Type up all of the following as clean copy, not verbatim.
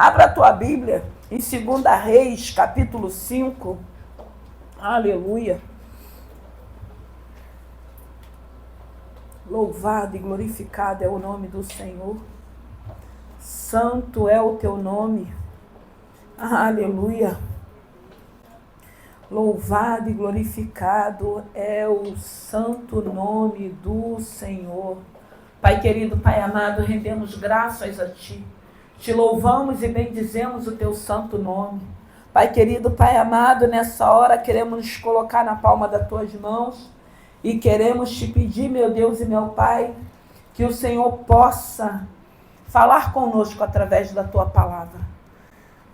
Abra a tua Bíblia em 2 Reis, capítulo 5. Aleluia. Louvado e glorificado é o nome do Senhor. Santo é o teu nome. Aleluia. Louvado e glorificado é o santo nome do Senhor. Pai querido, Pai amado, rendemos graças a Ti. Te louvamos e bendizemos o Teu santo nome. Pai querido, Pai amado, nessa hora queremos nos colocar na palma das Tuas mãos e queremos Te pedir, meu Deus e meu Pai, que o Senhor possa falar conosco através da Tua palavra.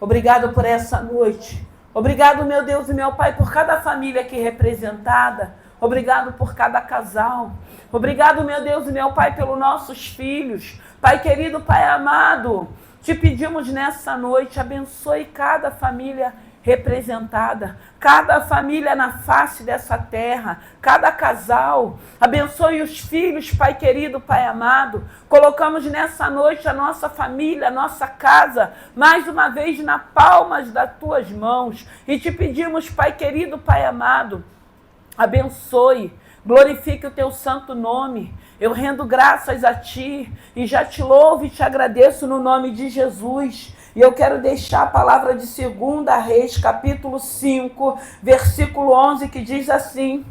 Obrigado por essa noite. Obrigado, meu Deus e meu Pai, por cada família aqui representada. Obrigado por cada casal. Obrigado, meu Deus e meu Pai, pelos nossos filhos. Pai querido, Pai amado, te pedimos nessa noite, abençoe cada família representada, cada família na face dessa terra, cada casal, abençoe os filhos, Pai querido, Pai amado. Colocamos nessa noite a nossa família, a nossa casa, mais uma vez na palmas das Tuas mãos, e te pedimos, Pai querido, Pai amado, abençoe, glorifique o Teu santo nome. Eu rendo graças a Ti e já Te louvo e Te agradeço no nome de Jesus. E eu quero deixar a palavra de 2 Reis, capítulo 5, versículo 11, que diz assim.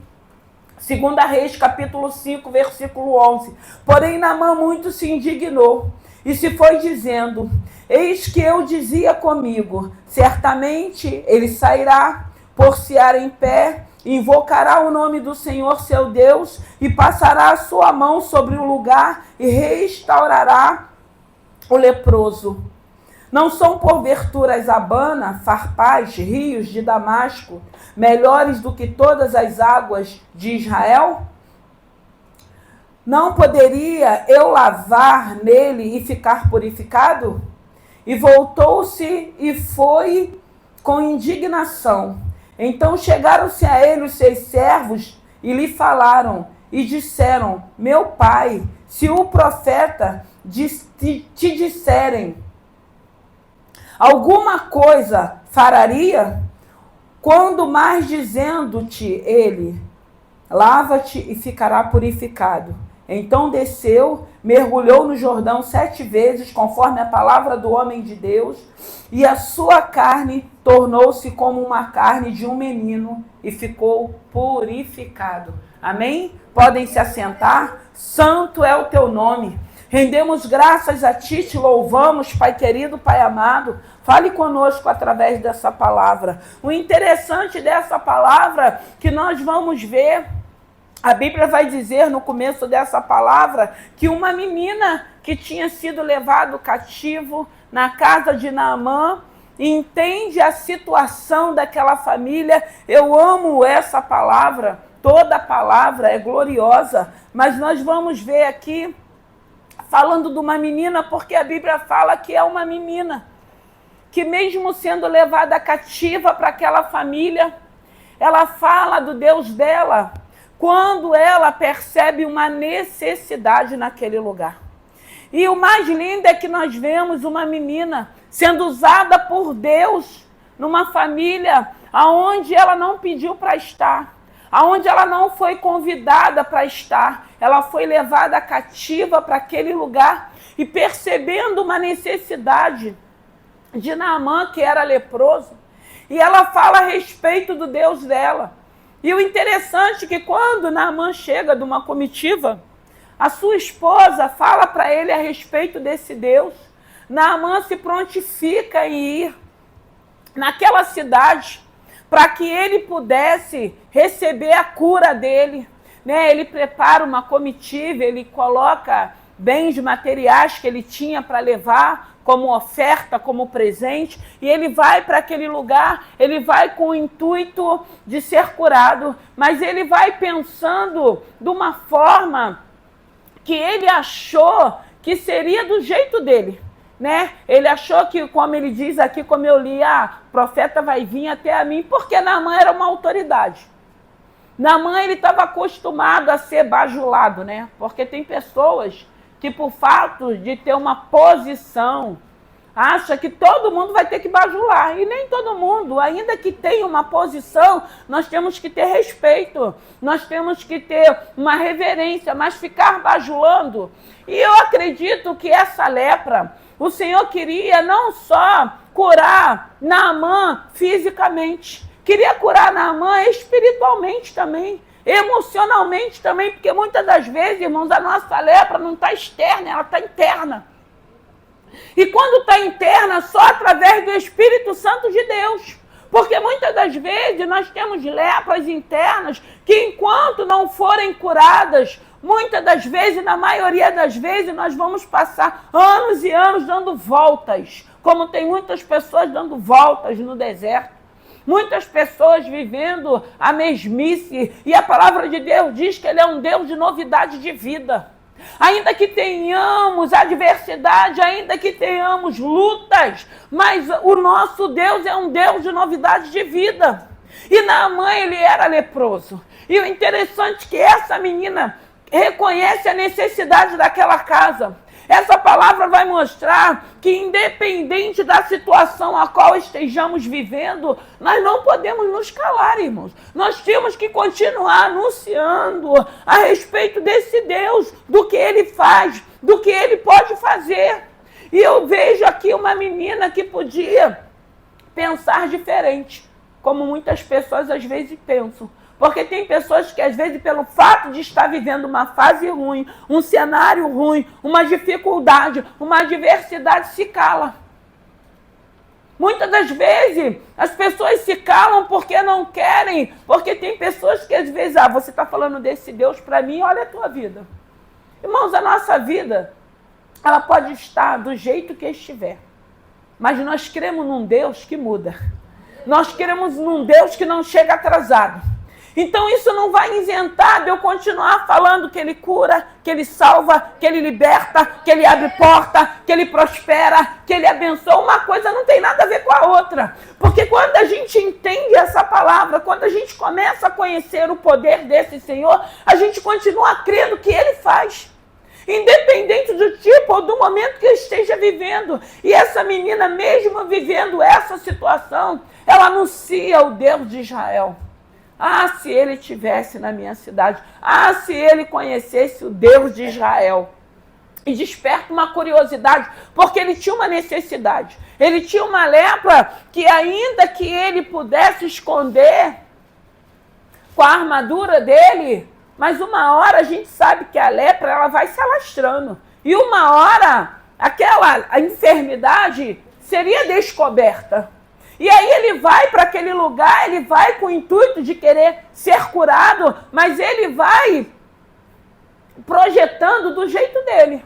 2 Reis, capítulo 5, versículo 11. Porém, Naamã muito se indignou e se foi dizendo: eis que eu dizia comigo, certamente ele sairá, por-se-á em pé, invocará o nome do Senhor seu Deus e passará a sua mão sobre o lugar e restaurará o leproso. Não são porventuras Abana, Farpás, rios de Damasco, melhores do que todas as águas de Israel? Não poderia eu lavar nele e ficar purificado? E voltou-se e foi com indignação. Então chegaram-se a ele os seus servos e lhe falaram e disseram: meu pai, se o profeta te disserem alguma coisa fararia? Quando mais dizendo-te ele: lava-te e ficará purificado. Então desceu, mergulhou no Jordão 7 vezes, conforme a palavra do homem de Deus, e a sua carne tornou-se como uma carne de um menino e ficou purificado. Amém? Podem se assentar. Santo é o teu nome. Rendemos graças a Ti, te louvamos, Pai querido, Pai amado. Fale conosco através dessa palavra. O interessante dessa palavra que nós vamos ver, a Bíblia vai dizer no começo dessa palavra que uma menina que tinha sido levado cativo na casa de Naamã entende a situação daquela família. Eu amo essa palavra, toda palavra é gloriosa, mas nós vamos ver aqui falando de uma menina, porque a Bíblia fala que é uma menina que, mesmo sendo levada cativa para aquela família, ela fala do Deus dela quando ela percebe uma necessidade naquele lugar. E o mais lindo é que nós vemos uma menina sendo usada por Deus numa família aonde ela não pediu para estar, aonde ela não foi convidada para estar. Ela foi levada cativa para aquele lugar e, percebendo uma necessidade de Naamã, que era leproso, e ela fala a respeito do Deus dela. E o interessante é que quando Naamã chega de uma comitiva, a sua esposa fala para ele a respeito desse Deus. Naamã se prontifica em ir naquela cidade para que ele pudesse receber a cura dele. Ele prepara uma comitiva, ele coloca bens materiais que ele tinha para levar como oferta, como presente, e ele vai para aquele lugar, ele vai com o intuito de ser curado, mas ele vai pensando de uma forma que ele achou que seria do jeito dele, Ele achou que, como ele diz aqui, como eu li, o profeta vai vir até a mim, porque Naamã era uma autoridade. Naamã, ele estava acostumado a ser bajulado, Porque tem pessoas que, por fato de ter uma posição acha que todo mundo vai ter que bajular. E nem todo mundo, ainda que tenha uma posição, nós temos que ter respeito, nós temos que ter uma reverência, mas ficar bajulando. E eu acredito que essa lepra, o Senhor queria não só curar Naamã fisicamente, queria curar Naamã espiritualmente também, emocionalmente também, porque muitas das vezes, irmãos, a nossa lepra não está externa, ela está interna. E quando está interna, só através do Espírito Santo de Deus. Porque muitas das vezes nós temos lepras internas que, enquanto não forem curadas, muitas das vezes, na maioria das vezes, nós vamos passar anos e anos dando voltas, como tem muitas pessoas dando voltas no deserto. Muitas pessoas vivendo a mesmice, e a palavra de Deus diz que Ele é um Deus de novidade de vida. Ainda que tenhamos adversidade, ainda que tenhamos lutas, mas o nosso Deus é um Deus de novidade de vida. E Naamã, ele era leproso. E o interessante é que essa menina reconhece a necessidade daquela casa. Essa palavra vai mostrar que, independente da situação a qual estejamos vivendo, nós não podemos nos calar, irmãos. Nós temos que continuar anunciando a respeito desse Deus, do que Ele faz, do que Ele pode fazer. E eu vejo aqui uma menina que podia pensar diferente, como muitas pessoas às vezes pensam. Porque tem pessoas que, às vezes, pelo fato de estar vivendo uma fase ruim, um cenário ruim, uma dificuldade, uma adversidade, se cala. Muitas das vezes, as pessoas se calam porque não querem, porque tem pessoas que, às vezes, você está falando desse Deus para mim, olha a tua vida. Irmãos, a nossa vida, ela pode estar do jeito que estiver, mas nós cremos num Deus que muda. Nós cremos num Deus que não chega atrasado. Então isso não vai isentar de eu continuar falando que Ele cura, que Ele salva, que Ele liberta, que Ele abre porta, que Ele prospera, que Ele abençoa. Uma coisa não tem nada a ver com a outra. Porque quando a gente entende essa palavra, quando a gente começa a conhecer o poder desse Senhor, a gente continua crendo que Ele faz. Independente do tipo ou do momento que eu esteja vivendo. E essa menina, mesmo vivendo essa situação, ela anuncia o Deus de Israel. Ah, se ele estivesse na minha cidade. Ah, se ele conhecesse o Deus de Israel. E desperta uma curiosidade, porque ele tinha uma necessidade. Ele tinha uma lepra que, ainda que ele pudesse esconder com a armadura dele, mas uma hora a gente sabe que a lepra ela vai se alastrando. E uma hora a enfermidade seria descoberta. E aí ele vai para aquele lugar, ele vai com o intuito de querer ser curado, mas ele vai projetando do jeito dele.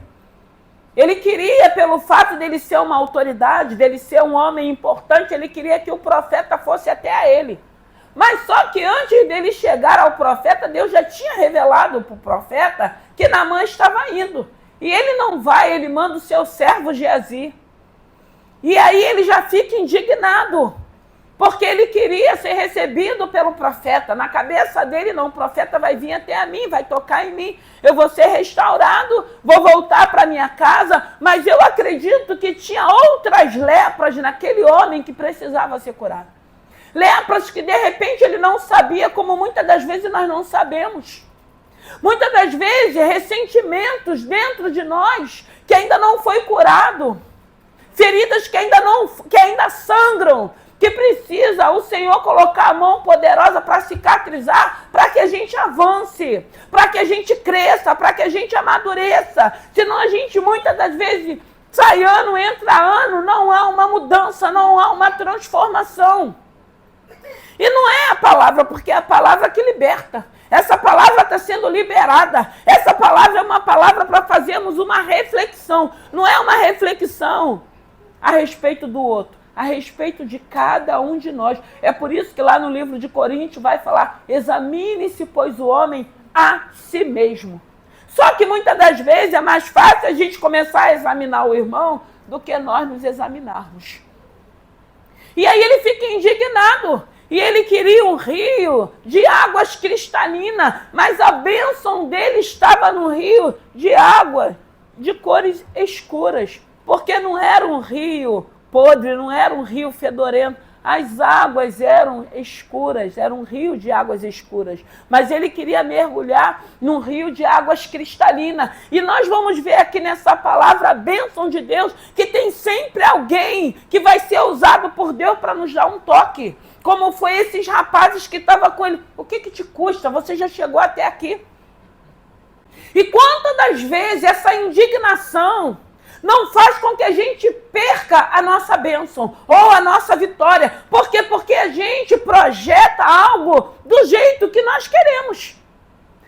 Ele queria, pelo fato dele ser uma autoridade, dele ser um homem importante, ele queria que o profeta fosse até a ele. Mas só que antes dele chegar ao profeta, Deus já tinha revelado para o profeta que Naamã estava indo. E ele não vai, ele manda o seu servo Geazi. E aí ele já fica indignado, porque ele queria ser recebido pelo profeta. Na cabeça dele, não, o profeta vai vir até a mim, vai tocar em mim, eu vou ser restaurado, vou voltar para minha casa. Mas eu acredito que tinha outras lepras naquele homem que precisava ser curado. Lepras que de repente ele não sabia, como muitas das vezes nós não sabemos. Muitas das vezes, ressentimentos dentro de nós que ainda não foi curado. Feridas que ainda sangram, que precisa o Senhor colocar a mão poderosa para cicatrizar, para que a gente avance, para que a gente cresça, para que a gente amadureça. Senão a gente muitas das vezes sai ano, entra ano, não há uma mudança, não há uma transformação. E não é a palavra, porque é a palavra que liberta. Essa palavra está sendo liberada. Essa palavra é uma palavra para fazermos uma reflexão. Não é uma reflexão a respeito do outro, a respeito de cada um de nós. É por isso que lá no livro de Coríntios vai falar: examine-se, pois, o homem a si mesmo. Só que muitas das vezes é mais fácil a gente começar a examinar o irmão do que nós nos examinarmos. E aí ele fica indignado. E ele queria um rio de águas cristalinas, mas a bênção dele estava no rio de água de cores escuras. porque não era um rio podre, não era um rio fedorento. As águas eram escuras, era um rio de águas escuras. Mas ele queria mergulhar num rio de águas cristalinas. E nós vamos ver aqui nessa palavra a bênção de Deus, que tem sempre alguém que vai ser usado por Deus para nos dar um toque. Como foi esses rapazes que estavam com ele. O que te custa? Você já chegou até aqui. E quantas das vezes essa indignação não faz com que a gente perca a nossa bênção ou a nossa vitória. Por quê? Porque a gente projeta algo do jeito que nós queremos.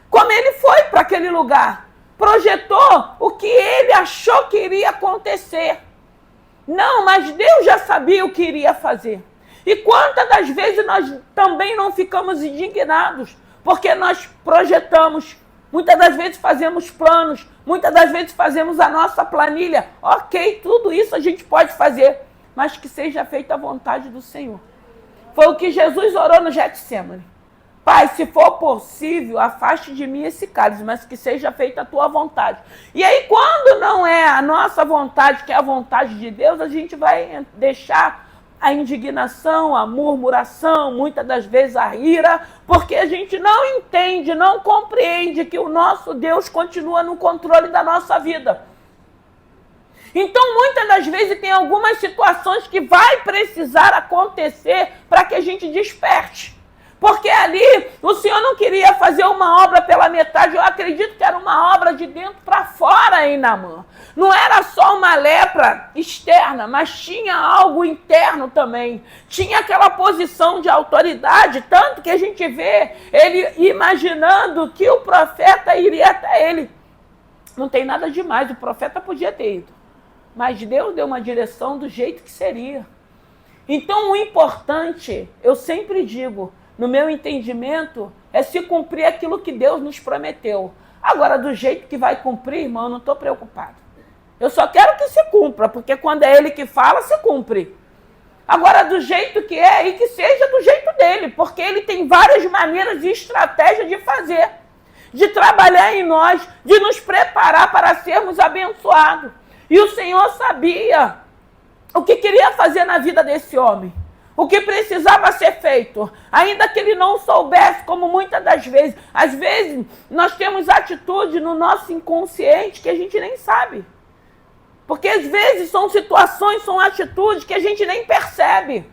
Como ele foi para aquele lugar. Projetou o que ele achou que iria acontecer. Não, mas Deus já sabia o que iria fazer. E quantas das vezes nós também não ficamos indignados porque nós projetamos. Muitas das vezes fazemos planos, muitas das vezes fazemos a nossa planilha. Ok, tudo isso a gente pode fazer, mas que seja feita a vontade do Senhor. Foi o que Jesus orou no Getsemane. Pai, se for possível, afaste de mim esse cálice, mas que seja feita a tua vontade. E aí, quando não é a nossa vontade, que é a vontade de Deus, a gente vai deixar a indignação, a murmuração, muitas das vezes a ira, porque a gente não entende, não compreende que o nosso Deus continua no controle da nossa vida. Então, muitas das vezes tem algumas situações que vai precisar acontecer para que a gente desperte. Porque ali o Senhor não queria fazer uma obra pela metade, eu acredito que era uma obra de dentro para fora em Naamã. Não era só uma lepra externa, mas tinha algo interno também. Tinha aquela posição de autoridade, tanto que a gente vê ele imaginando que o profeta iria até ele. Não tem nada demais, o profeta podia ter ido. Mas Deus deu uma direção do jeito que seria. Então o importante, eu sempre digo, no meu entendimento, é se cumprir aquilo que Deus nos prometeu. Agora, do jeito que vai cumprir, irmão, eu não estou preocupado. Eu só quero que se cumpra, porque quando é Ele que fala, se cumpre. Agora, do jeito que é, e que seja do jeito dele, porque Ele tem várias maneiras e estratégias de fazer, de trabalhar em nós, de nos preparar para sermos abençoados. E o Senhor sabia o que queria fazer na vida desse homem. O que precisava ser feito, ainda que ele não soubesse, como muitas das vezes. Às vezes, nós temos atitude no nosso inconsciente que a gente nem sabe. Porque às vezes são situações, são atitudes que a gente nem percebe.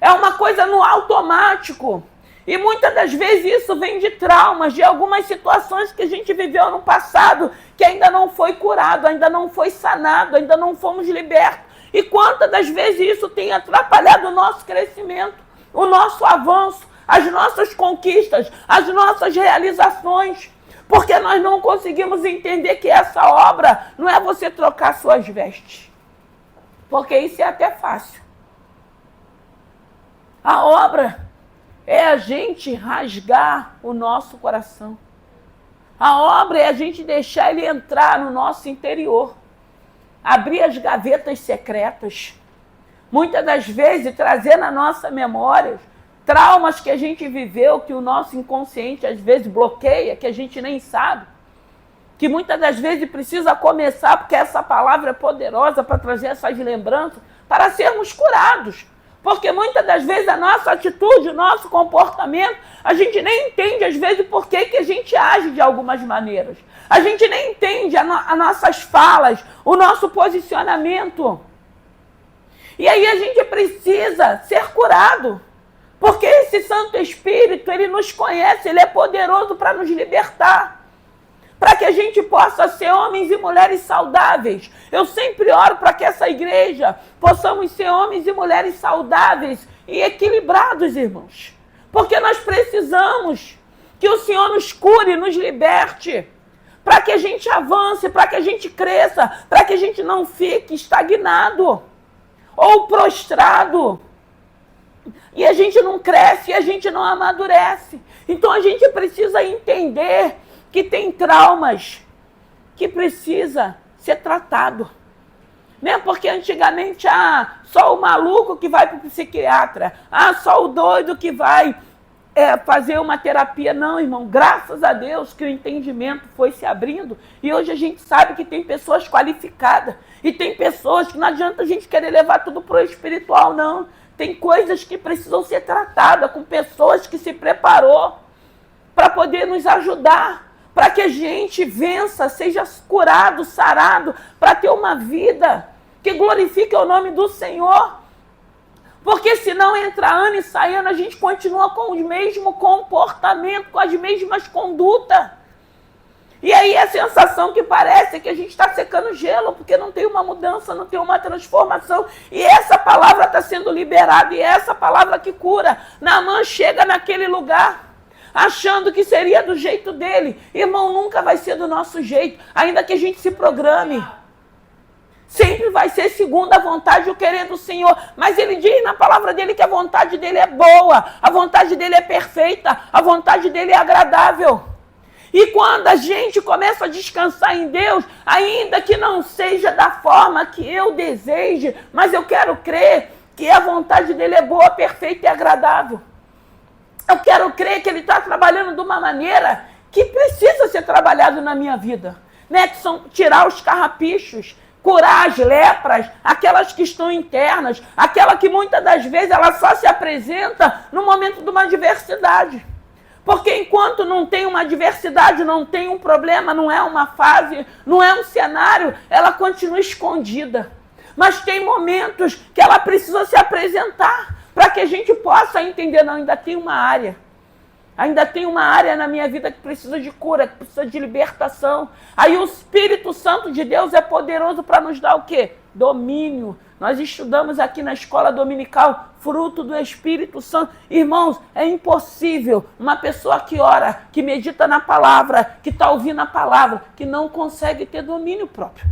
É uma coisa no automático. E muitas das vezes isso vem de traumas, de algumas situações que a gente viveu no passado, que ainda não foi curado, ainda não foi sanado, ainda não fomos libertos. E quantas das vezes isso tem atrapalhado o nosso crescimento, o nosso avanço, as nossas conquistas, as nossas realizações. Porque nós não conseguimos entender que essa obra não é você trocar suas vestes. Porque isso é até fácil. A obra é a gente rasgar o nosso coração. A obra é a gente deixar ele entrar no nosso interior. Abrir as gavetas secretas, muitas das vezes trazer na nossa memória traumas que a gente viveu, que o nosso inconsciente às vezes bloqueia, que a gente nem sabe, que muitas das vezes precisa começar, porque essa palavra é poderosa para trazer essas lembranças, para sermos curados. Porque muitas das vezes a nossa atitude, o nosso comportamento, a gente nem entende às vezes por que a gente age de algumas maneiras. A gente nem entende as nossas falas, o nosso posicionamento. E aí a gente precisa ser curado. Porque esse Santo Espírito, ele nos conhece, ele é poderoso para nos libertar. Para que a gente possa ser homens e mulheres saudáveis. Eu sempre oro para que essa igreja possamos ser homens e mulheres saudáveis e equilibrados, irmãos. Porque nós precisamos que o Senhor nos cure, nos liberte. Para que a gente avance, para que a gente cresça, para que a gente não fique estagnado ou prostrado. E a gente não cresce, e a gente não amadurece. Então a gente precisa entender que tem traumas que precisa ser tratado. Né? Porque antigamente, só o maluco que vai para o psiquiatra, só o doido que vai fazer uma terapia. Não, irmão, graças a Deus que o entendimento foi se abrindo e hoje a gente sabe que tem pessoas qualificadas e tem pessoas que não adianta a gente querer levar tudo para o espiritual, não. Tem coisas que precisam ser tratadas com pessoas que se preparou para poder nos ajudar, para que a gente vença, seja curado, sarado, para ter uma vida que glorifique o nome do Senhor. Porque senão entra ano e sai ano, a gente continua com o mesmo comportamento, com as mesmas condutas. E aí a sensação que parece é que a gente está secando gelo, porque não tem uma mudança, não tem uma transformação. E essa palavra está sendo liberada, e é essa palavra que cura. Naamã chega naquele lugar, achando que seria do jeito dele. Irmão, nunca vai ser do nosso jeito, ainda que a gente se programe. Sempre vai ser segundo a vontade e o querer do Senhor. Mas ele diz na palavra dele que a vontade dele é boa, a vontade dele é perfeita, a vontade dele é agradável. E quando a gente começa a descansar em Deus, ainda que não seja da forma que eu deseje, mas eu quero crer que a vontade dele é boa, perfeita e agradável. Eu quero crer que ele está trabalhando de uma maneira que precisa ser trabalhado na minha vida, né? Que são tirar os carrapichos, curar as lepras, aquelas que estão internas, aquela que muitas das vezes ela só se apresenta no momento de uma adversidade. Porque enquanto não tem uma adversidade, não tem um problema, não é uma fase, não é um cenário, ela continua escondida. Mas tem momentos que ela precisa se apresentar para que a gente possa entender, não, ainda tem uma área. Ainda tem uma área na minha vida que precisa de cura, que precisa de libertação. Aí o Espírito Santo de Deus é poderoso para nos dar o quê? Domínio. Nós estudamos aqui na escola dominical, fruto do Espírito Santo. Irmãos, é impossível uma pessoa que ora, que medita na palavra, que está ouvindo a palavra, que não consegue ter domínio próprio.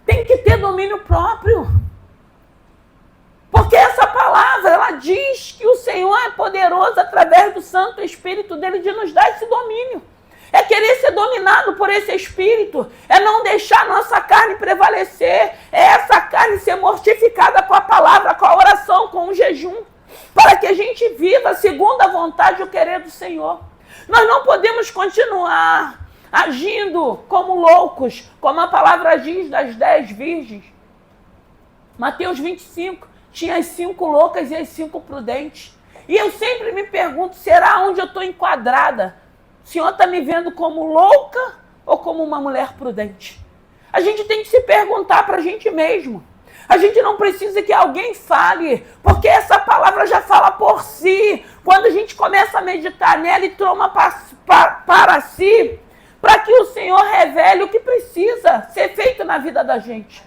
Tem que ter domínio próprio. Porque essa palavra, ela diz que o Senhor é poderoso através do Santo Espírito dele de nos dar esse domínio. É querer ser dominado por esse Espírito. É não deixar a nossa carne prevalecer. É essa carne ser mortificada com a palavra, com a oração, com o jejum. Para que a gente viva segundo a vontade e o querer do Senhor. Nós não podemos continuar agindo como loucos, como a palavra diz das 10 virgens. Mateus 25, tinha as 5 loucas e as 5 prudentes. E eu sempre me pergunto, será onde eu estou enquadrada? O Senhor está me vendo como louca ou como uma mulher prudente? A gente tem que se perguntar para a gente mesmo. A gente não precisa que alguém fale, porque essa palavra já fala por si. Quando a gente começa a meditar nela e toma para si, para que o Senhor revele o que precisa ser feito na vida da gente.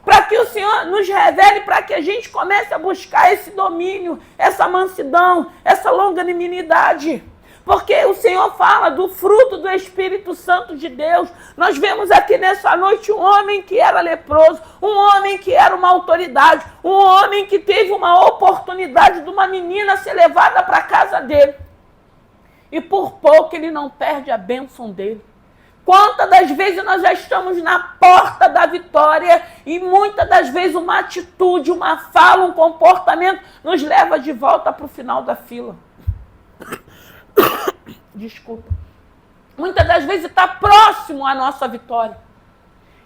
Para que o Senhor nos revele, para que a gente comece a buscar esse domínio, essa mansidão, essa longanimidade. Porque o Senhor fala do fruto do Espírito Santo de Deus. Nós vemos aqui nessa noite um homem que era leproso, um homem que era uma autoridade, um homem que teve uma oportunidade de uma menina ser levada para a casa dele. E por pouco ele não perde a bênção dele. Quantas das vezes nós já estamos na porta da vitória e muitas das vezes uma atitude, uma fala, um comportamento nos leva de volta para o final da fila. Desculpa. Muitas das vezes está próximo à nossa vitória.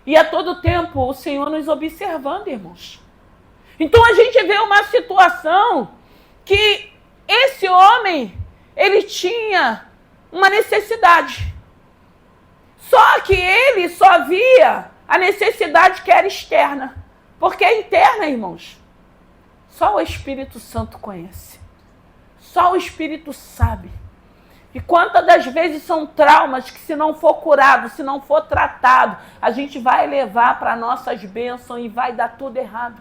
E a todo tempo o Senhor nos observando, irmãos. Então a gente vê uma situação que esse homem, ele tinha uma necessidade. Só que ele só via a necessidade que era externa. Porque a interna, irmãos, só o Espírito Santo conhece. Só o Espírito sabe. E quantas das vezes são traumas que se não for curado, se não for tratado, a gente vai levar para nossas bênçãos e vai dar tudo errado.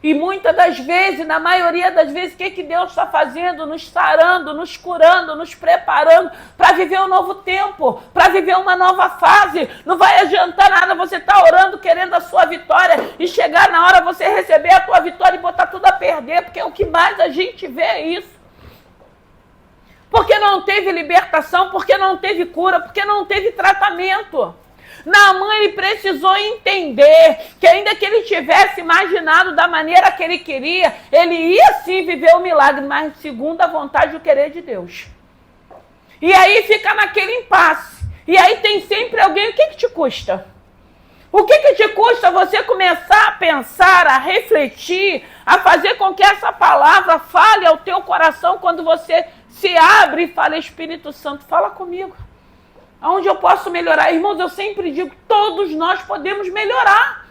E muitas das vezes, na maioria das vezes, o que Deus está fazendo? Nos sarando, nos curando, nos preparando para viver um novo tempo, para viver uma nova fase. Não vai adiantar nada você estar orando, querendo a sua vitória, e chegar na hora você receber a tua vitória e botar tudo a perder, porque o que mais a gente vê é isso. Porque não teve libertação, porque não teve cura, porque não teve tratamento. Naamã, ele precisou entender que ainda que ele tivesse imaginado da maneira que ele queria, ele ia sim viver o milagre, mas segundo a vontade e o querer de Deus. E aí fica naquele impasse. E aí tem sempre alguém, o que te custa? O que te custa você começar a pensar, a refletir, a fazer com que essa palavra fale ao teu coração quando você se abre e fala, Espírito Santo, fala comigo. Aonde eu posso melhorar? Irmãos, eu sempre digo, todos nós podemos melhorar.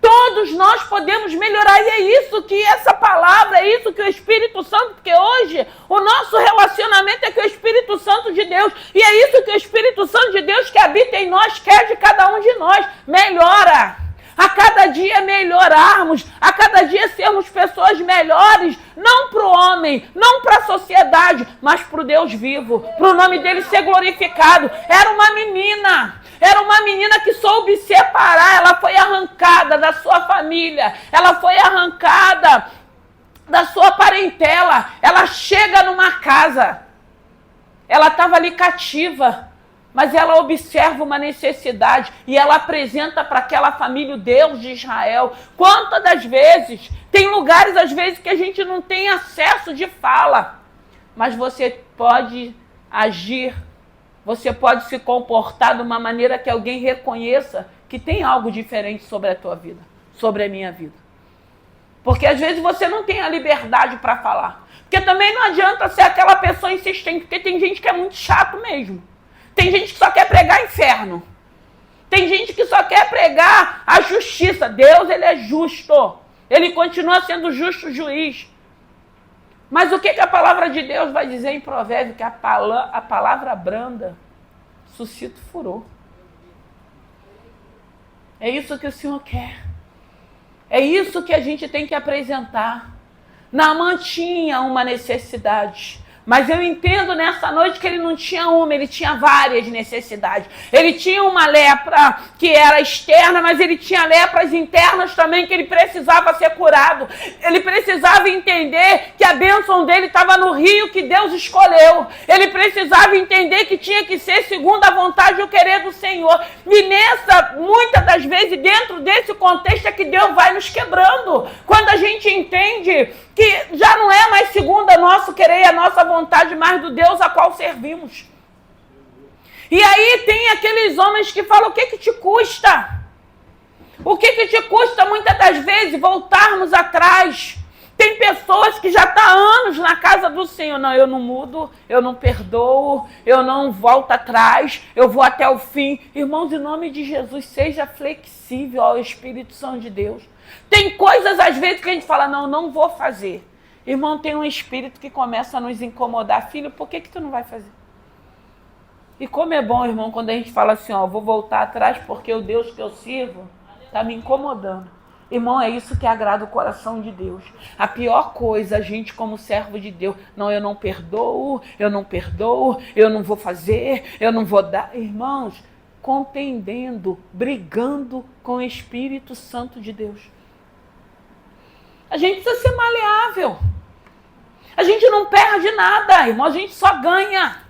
Todos nós podemos melhorar, e é isso que essa palavra, é isso que o Espírito Santo, porque hoje o nosso relacionamento é com o Espírito Santo de Deus, e é isso que o Espírito Santo de Deus que habita em nós quer de cada um de nós. Melhora. A cada dia melhorarmos, a cada dia sermos pessoas melhores, não para o homem, não para a sociedade, mas para o Deus vivo, para o nome dele ser glorificado. Era uma menina que soube separar, ela foi arrancada da sua família, ela foi arrancada da sua parentela, ela chega numa casa, ela estava ali cativa, mas ela observa uma necessidade e ela apresenta para aquela família o Deus de Israel. Quantas das vezes, tem lugares às vezes que a gente não tem acesso de fala, mas você pode agir, você pode se comportar de uma maneira que alguém reconheça que tem algo diferente sobre a tua vida, sobre a minha vida. Porque às vezes você não tem a liberdade para falar. Porque também não adianta ser aquela pessoa insistente, porque tem gente que é muito chato mesmo. Tem gente que só quer pregar inferno. Tem gente que só quer pregar a justiça. Deus, ele é justo. Ele continua sendo justo juiz. Mas o que a palavra de Deus vai dizer em Provérbios? Que a palavra branda suscita furor. É isso que o Senhor quer. É isso que a gente tem que apresentar. Naamã tinha uma necessidade. Mas eu entendo nessa noite que ele não tinha uma, ele tinha várias necessidades. Ele tinha uma lepra que era externa, mas ele tinha lepras internas também, que ele precisava ser curado. Ele precisava entender que a bênção dele estava no rio que Deus escolheu. Ele precisava entender que tinha que ser segundo a vontade e o querer do Senhor. E muitas das vezes, dentro desse contexto é que Deus vai nos quebrando. Quando a gente entende que já não é mais segundo o nosso querer e a nossa vontade, mas do Deus a qual servimos. E aí tem aqueles homens que falam, o que te custa? O que te custa muitas das vezes voltarmos atrás? Tem pessoas que já estão há anos na casa do Senhor. Não, eu não mudo, eu não perdoo, eu não volto atrás, eu vou até o fim. Irmãos, em nome de Jesus, seja flexível ao Espírito Santo de Deus. Tem coisas às vezes que a gente fala, não vou fazer. Irmão, tem um espírito que começa a nos incomodar. Filho, por que tu não vai fazer? E como é bom, irmão, quando a gente fala assim, vou voltar atrás porque o Deus que eu sirvo está me incomodando. Irmão, é isso que agrada o coração de Deus. A pior coisa, a gente como servo de Deus, eu não perdoo, eu não vou fazer, eu não vou dar. Irmãos, contendendo, brigando com o Espírito Santo de Deus. A gente precisa ser maleável. A gente não perde nada, irmão, a gente só ganha.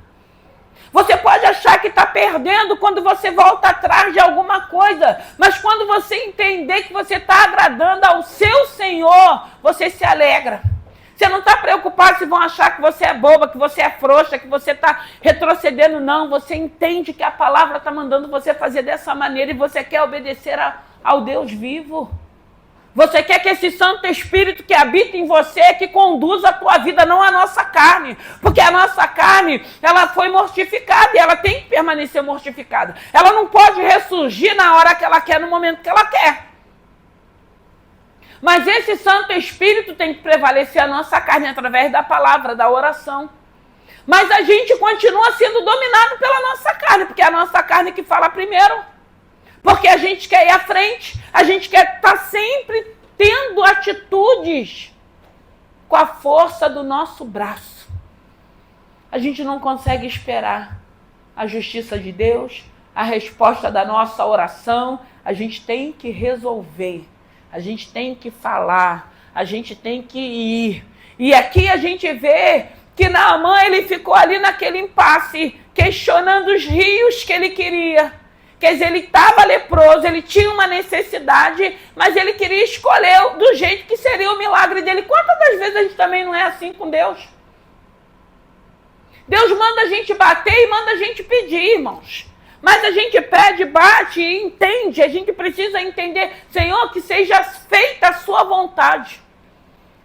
Você pode achar que está perdendo quando você volta atrás de alguma coisa, mas quando você entender que você está agradando ao seu Senhor, você se alegra. Você não está preocupado se vão achar que você é boba, que você é frouxa, que você está retrocedendo, não. Você entende que a palavra está mandando você fazer dessa maneira e você quer obedecer ao Deus vivo. Você quer que esse Santo Espírito que habita em você, que conduza a tua vida, não a nossa carne. Porque a nossa carne, ela foi mortificada e ela tem que permanecer mortificada. Ela não pode ressurgir na hora que ela quer, no momento que ela quer. Mas esse Santo Espírito tem que prevalecer a nossa carne através da palavra, da oração. Mas a gente continua sendo dominado pela nossa carne, porque é a nossa carne que fala primeiro. Porque a gente quer ir à frente, a gente quer estar sempre tendo atitudes com a força do nosso braço. A gente não consegue esperar a justiça de Deus, a resposta da nossa oração. A gente tem que resolver, a gente tem que falar, a gente tem que ir. E aqui a gente vê que Naamã, ele ficou ali naquele impasse, questionando os rios que ele queria. Quer dizer, ele estava leproso, ele tinha uma necessidade, mas ele queria escolher do jeito que seria o milagre dele. Quantas das vezes a gente também não é assim com Deus? Deus manda a gente bater e manda a gente pedir, irmãos. Mas a gente pede, bate e entende. A gente precisa entender, Senhor, que seja feita a sua vontade.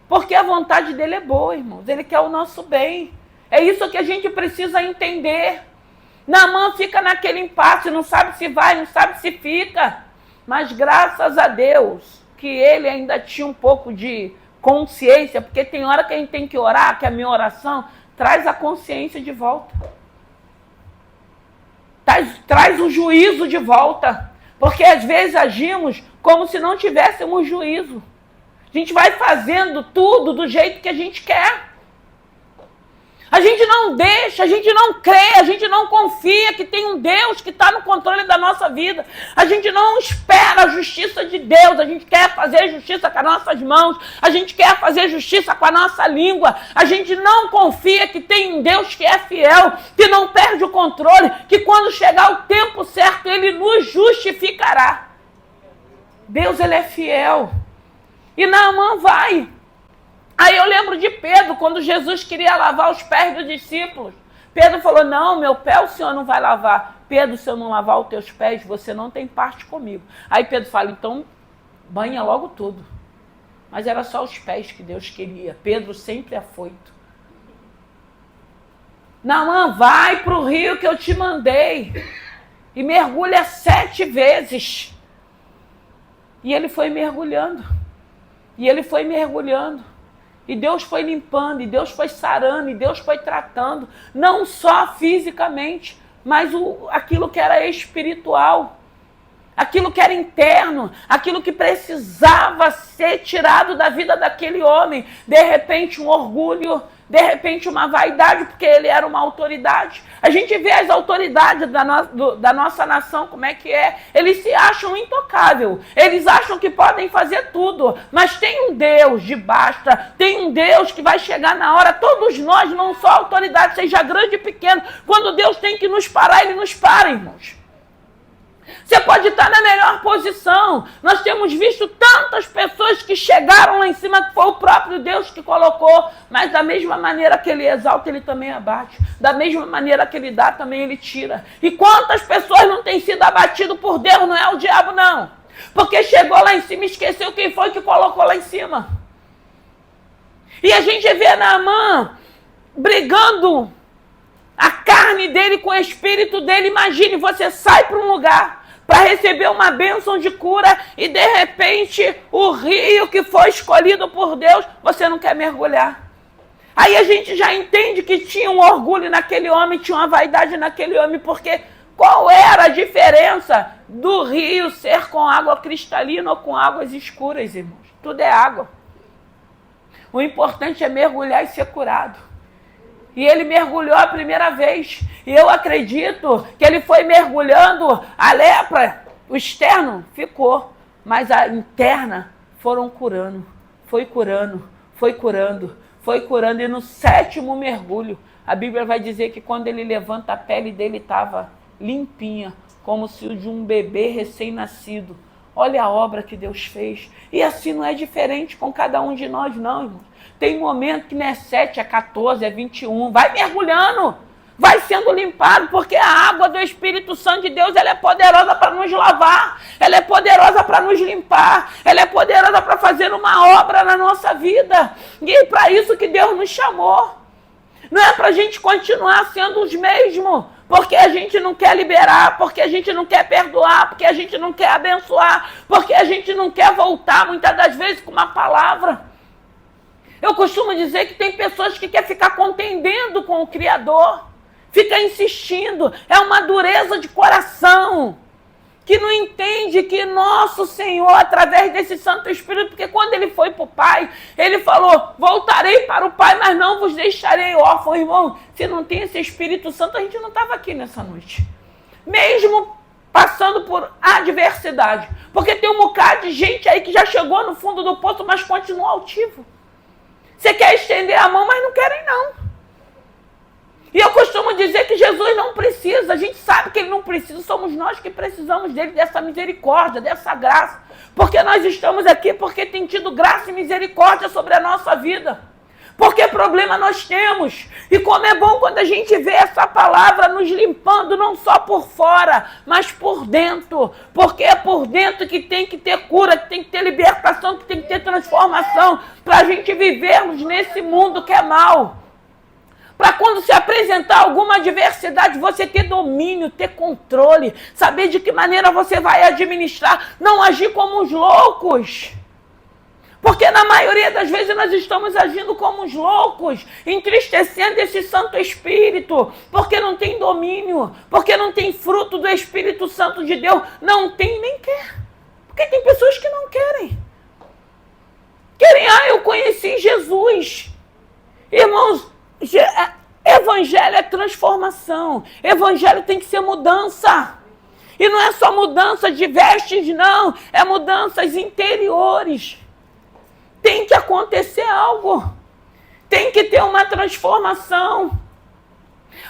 Porque a vontade dele é boa, irmãos. Ele quer o nosso bem. É isso que a gente precisa entender. Naamã fica naquele impasse, não sabe se vai, não sabe se fica. Mas graças a Deus que ele ainda tinha um pouco de consciência, porque tem hora que a gente tem que orar, que a minha oração traz a consciência de volta. Traz o juízo de volta. Porque às vezes agimos como se não tivéssemos juízo. A gente vai fazendo tudo do jeito que a gente quer. A gente não deixa, a gente não crê, a gente não confia que tem um Deus que está no controle da nossa vida. A gente não espera a justiça de Deus, a gente quer fazer justiça com as nossas mãos, a gente quer fazer justiça com a nossa língua. A gente não confia que tem um Deus que é fiel, que não perde o controle, que quando chegar o tempo certo, Ele nos justificará. Deus, Ele é fiel. E Naamã vai. Aí eu lembro de Pedro, quando Jesus queria lavar os pés dos discípulos. Pedro falou, não, meu pé o Senhor não vai lavar. Pedro, se eu não lavar os teus pés, você não tem parte comigo. Aí Pedro fala, então banha logo tudo. Mas era só os pés que Deus queria. Pedro sempre afoito. Naamã, vai para o rio que eu te mandei. E mergulha 7 vezes. E ele foi mergulhando. E ele foi mergulhando. E Deus foi limpando, e Deus foi sarando, e Deus foi tratando, não só fisicamente, mas aquilo que era espiritual, aquilo que era interno, aquilo que precisava ser tirado da vida daquele homem. De repente um orgulho, de repente uma vaidade, porque ele era uma autoridade. A gente vê as autoridades da nossa nação, como é que é. Eles se acham intocáveis, eles acham que podem fazer tudo, mas tem um Deus de basta, tem um Deus que vai chegar na hora. Todos nós, não só autoridade, seja grande e pequeno, quando Deus tem que nos parar, Ele nos para, irmãos. Você pode estar na melhor posição. Nós temos visto tantas pessoas que chegaram lá em cima, que foi o próprio Deus que colocou, mas da mesma maneira que Ele exalta, Ele também abate. Da mesma maneira que Ele dá, também Ele tira. E quantas pessoas não têm sido abatidas por Deus? Não é o diabo, não. Porque chegou lá em cima e esqueceu quem foi que colocou lá em cima. E a gente vê Naamã brigando a carne dele com o espírito dele. Imagine, você sai para um lugar para receber uma bênção de cura e de repente o rio que foi escolhido por Deus, você não quer mergulhar. Aí a gente já entende que tinha um orgulho naquele homem, tinha uma vaidade naquele homem, porque qual era a diferença do rio ser com água cristalina ou com águas escuras, irmãos? Tudo é água. O importante é mergulhar e ser curado. E ele mergulhou a primeira vez. E eu acredito que ele foi mergulhando, a lepra, o externo ficou, mas a interna foram curando. Foi curando, foi curando, foi curando. E no 7º mergulho, a Bíblia vai dizer que quando ele levanta, a pele dele estava limpinha, como se de um bebê recém-nascido. Olha a obra que Deus fez. E assim não é diferente com cada um de nós, não, irmãos. Tem momento que não é 7, é 14, é 21. Vai mergulhando, vai sendo limpado, porque a água do Espírito Santo de Deus, ela é poderosa para nos lavar, ela é poderosa para nos limpar, ela é poderosa para fazer uma obra na nossa vida. E é para isso que Deus nos chamou. Não é para a gente continuar sendo os mesmos, porque a gente não quer liberar, porque a gente não quer perdoar, porque a gente não quer abençoar, porque a gente não quer voltar, muitas das vezes, com uma palavra. Eu costumo dizer que tem pessoas que querem ficar contendendo com o Criador, fica insistindo, é uma dureza de coração, que não entende que nosso Senhor, através desse Santo Espírito, porque quando ele foi para o Pai, ele falou, voltarei para o Pai, mas não vos deixarei órfãos. Irmão, se não tem esse Espírito Santo, a gente não estava aqui nessa noite. Mesmo passando por adversidade, porque tem um bocado de gente aí que já chegou no fundo do poço, mas continua altivo. Você quer estender a mão, mas não querem não. E eu costumo dizer que Jesus não precisa, a gente sabe que ele não precisa, somos nós que precisamos dele, dessa misericórdia, dessa graça. Porque nós estamos aqui porque tem tido graça e misericórdia sobre a nossa vida. Porque problema nós temos. E como é bom quando a gente vê essa palavra nos limpando, não só por fora, mas por dentro. Porque é por dentro que tem que ter cura, que tem que ter libertação, que tem que ter transformação, para a gente vivermos nesse mundo que é mau. Para quando se apresentar alguma adversidade, você ter domínio, ter controle, saber de que maneira você vai administrar, não agir como os loucos. Porque na maioria das vezes nós estamos agindo como os loucos, entristecendo esse Santo Espírito, porque não tem domínio, porque não tem fruto do Espírito Santo de Deus, não tem nem quer. Porque tem pessoas que não querem. Eu conheci Jesus. Irmãos, evangelho é transformação, evangelho tem que ser mudança. E não é só mudança de vestes, não, é mudanças interiores. Tem que acontecer algo. Tem que ter uma transformação.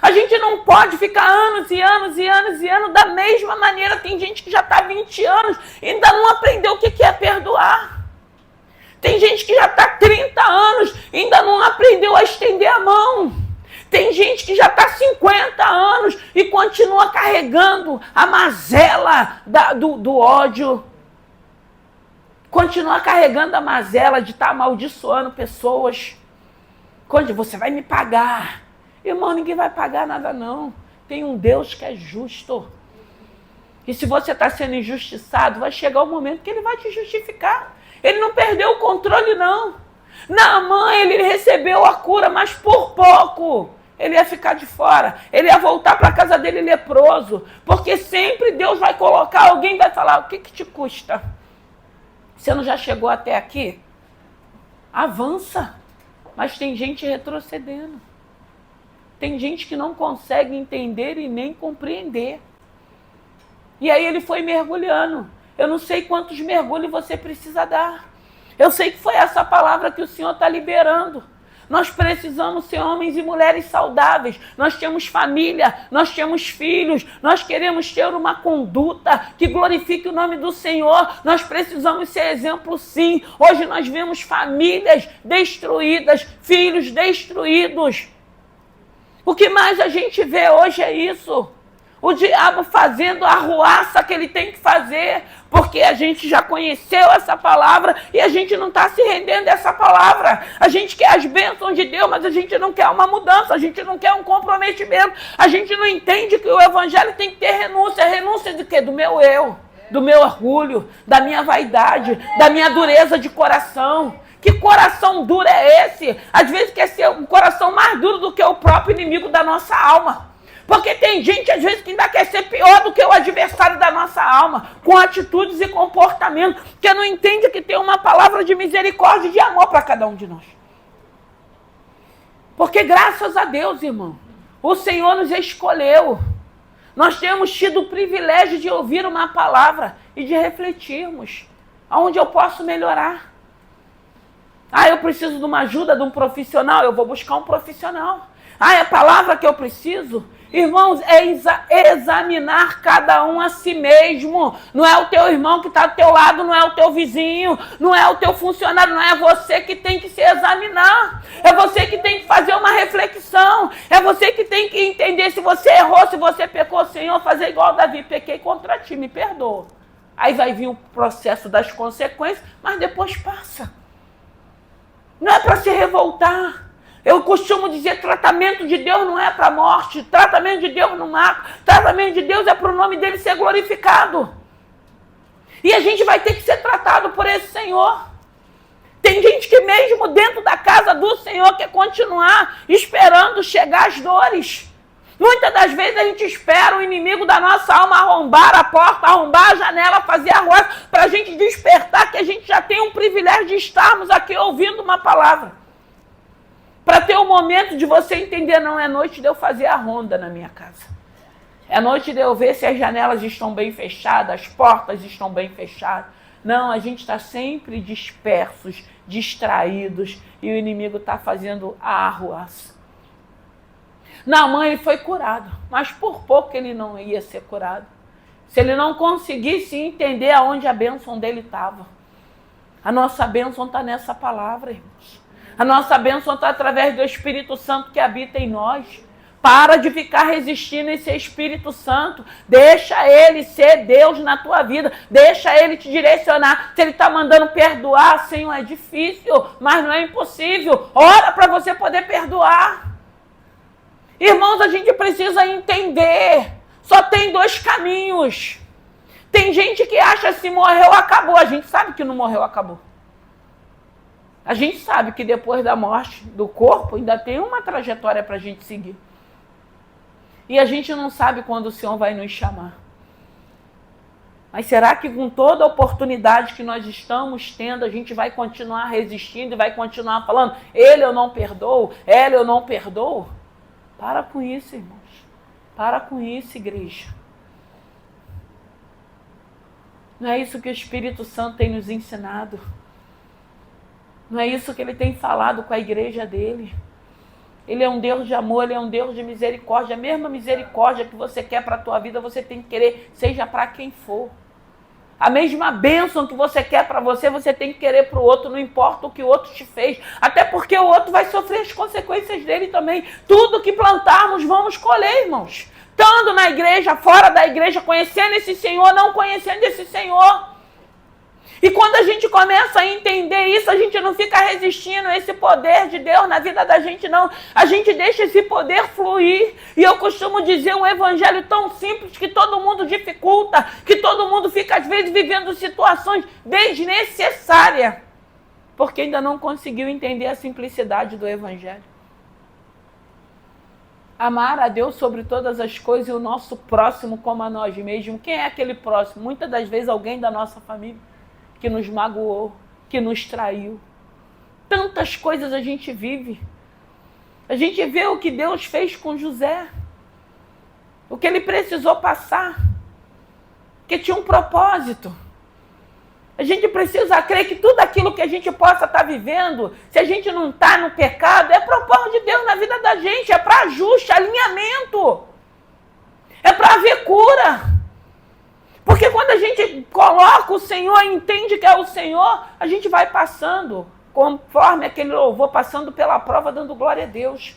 A gente não pode ficar anos e anos e anos e anos da mesma maneira. Tem gente que já está 20 anos e ainda não aprendeu o que é perdoar. Tem gente que já está 30 anos e ainda não aprendeu a estender a mão. Tem gente que já está 50 anos e continua carregando a mazela do ódio. Continua carregando a mazela de estar amaldiçoando pessoas. Quando você vai me pagar. Irmão, ninguém vai pagar nada não. Tem um Deus que é justo. E se você está sendo injustiçado, vai chegar o momento que ele vai te justificar. Ele não perdeu o controle não. Naamã, ele recebeu a cura, mas por pouco. Ele ia ficar de fora. Ele ia voltar para a casa dele leproso. Porque sempre Deus vai colocar, alguém vai falar, o que te custa? Você não já chegou até aqui? Avança. Mas tem gente retrocedendo. Tem gente que não consegue entender e nem compreender. E aí ele foi mergulhando. Eu não sei quantos mergulhos você precisa dar. Eu sei que foi essa palavra que o Senhor está liberando. Nós precisamos ser homens e mulheres saudáveis. Nós temos família, nós temos filhos, nós queremos ter uma conduta que glorifique o nome do Senhor. Nós precisamos ser exemplo, sim. Hoje nós vemos famílias destruídas, filhos destruídos. O que mais a gente vê hoje é isso. O diabo fazendo a arruaça que ele tem que fazer, porque a gente já conheceu essa palavra e a gente não está se rendendo a essa palavra. A gente quer as bênçãos de Deus, mas a gente não quer uma mudança, a gente não quer um comprometimento. A gente não entende que o evangelho tem que ter renúncia. Renúncia de quê? Do meu eu, do meu orgulho, da minha vaidade, da minha dureza de coração. Que coração duro é esse? Às vezes quer ser um coração mais duro do que o próprio inimigo da nossa alma. Porque tem gente, às vezes, que ainda quer ser pior do que o adversário da nossa alma, com atitudes e comportamentos, que não entende que tem uma palavra de misericórdia e de amor para cada um de nós. Porque graças a Deus, irmão, o Senhor nos escolheu. Nós temos tido o privilégio de ouvir uma palavra e de refletirmos. Aonde eu posso melhorar? Eu preciso de uma ajuda de um profissional, eu vou buscar um profissional. É a palavra que eu preciso? Irmãos, é examinar cada um a si mesmo. Não é o teu irmão que está do teu lado, não é o teu vizinho, não é o teu funcionário, não é você que tem que se examinar. É você que tem que fazer uma reflexão. É você que tem que entender se você errou, se você pecou, Senhor, fazer igual Davi, pequei contra ti, me perdoa. Aí vai vir o processo das consequências, mas depois passa. Não é para se revoltar. Eu costumo dizer, tratamento de Deus não é para a morte, tratamento de Deus não mata, tratamento de Deus é para o nome dele ser glorificado. E a gente vai ter que ser tratado por esse Senhor. Tem gente que mesmo dentro da casa do Senhor quer continuar esperando chegar as dores. Muitas das vezes a gente espera o inimigo da nossa alma arrombar a porta, arrombar a janela, fazer a rua, para a gente despertar que a gente já tem um privilégio de estarmos aqui ouvindo uma palavra. Para ter um momento de você entender, não é noite de eu fazer a ronda na minha casa. É noite de eu ver se as janelas estão bem fechadas, as portas estão bem fechadas. Não, a gente está sempre dispersos, distraídos, e o inimigo está fazendo a arruaça. Naamã, ele foi curado, mas por pouco ele não ia ser curado. Se ele não conseguisse entender aonde a bênção dele estava. A nossa bênção está nessa palavra, irmãos. A nossa bênção está através do Espírito Santo que habita em nós. Para de ficar resistindo a esse Espírito Santo. Deixa ele ser Deus na tua vida. Deixa ele te direcionar. Se ele está mandando perdoar, Senhor, é difícil, mas não é impossível. Ora para você poder perdoar. Irmãos, a gente precisa entender. Só tem 2 caminhos. Tem gente que acha que se morreu, acabou. A gente sabe que não morreu, acabou. A gente sabe que depois da morte do corpo, ainda tem uma trajetória para a gente seguir. E a gente não sabe quando o Senhor vai nos chamar. Mas será que com toda a oportunidade que nós estamos tendo, a gente vai continuar resistindo e vai continuar falando, ele eu não perdoo, ela eu não perdoo? Para com isso, irmãos. Para com isso, igreja. Não é isso que o Espírito Santo tem nos ensinado. Não é isso que ele tem falado com a igreja dele. Ele é um Deus de amor, ele é um Deus de misericórdia. A mesma misericórdia que você quer para a tua vida, você tem que querer, seja para quem for. A mesma bênção que você quer para você, você tem que querer para o outro, não importa o que o outro te fez. Até porque o outro vai sofrer as consequências dele também. Tudo que plantarmos, vamos colher, irmãos. Estando na igreja, fora da igreja, conhecendo esse Senhor, não conhecendo esse Senhor. E quando a gente começa a entender isso, a gente não fica resistindo a esse poder de Deus na vida da gente, não. A gente deixa esse poder fluir. E eu costumo dizer um evangelho tão simples que todo mundo dificulta, que todo mundo fica, às vezes, vivendo situações desnecessárias, porque ainda não conseguiu entender a simplicidade do evangelho. Amar a Deus sobre todas as coisas e o nosso próximo como a nós mesmos. Quem é aquele próximo? Muitas das vezes alguém da nossa família que nos magoou, que nos traiu. Tantas coisas a gente vive. A gente vê o que Deus fez com José. O que ele precisou passar. Que tinha um propósito. A gente precisa crer que tudo aquilo que a gente possa estar vivendo, se a gente não está no pecado, é propósito de Deus na vida da gente. É para ajuste, alinhamento. É para haver cura. Porque quando a gente coloca o Senhor e entende que é o Senhor, a gente vai passando, conforme aquele louvor, passando pela prova, dando glória a Deus.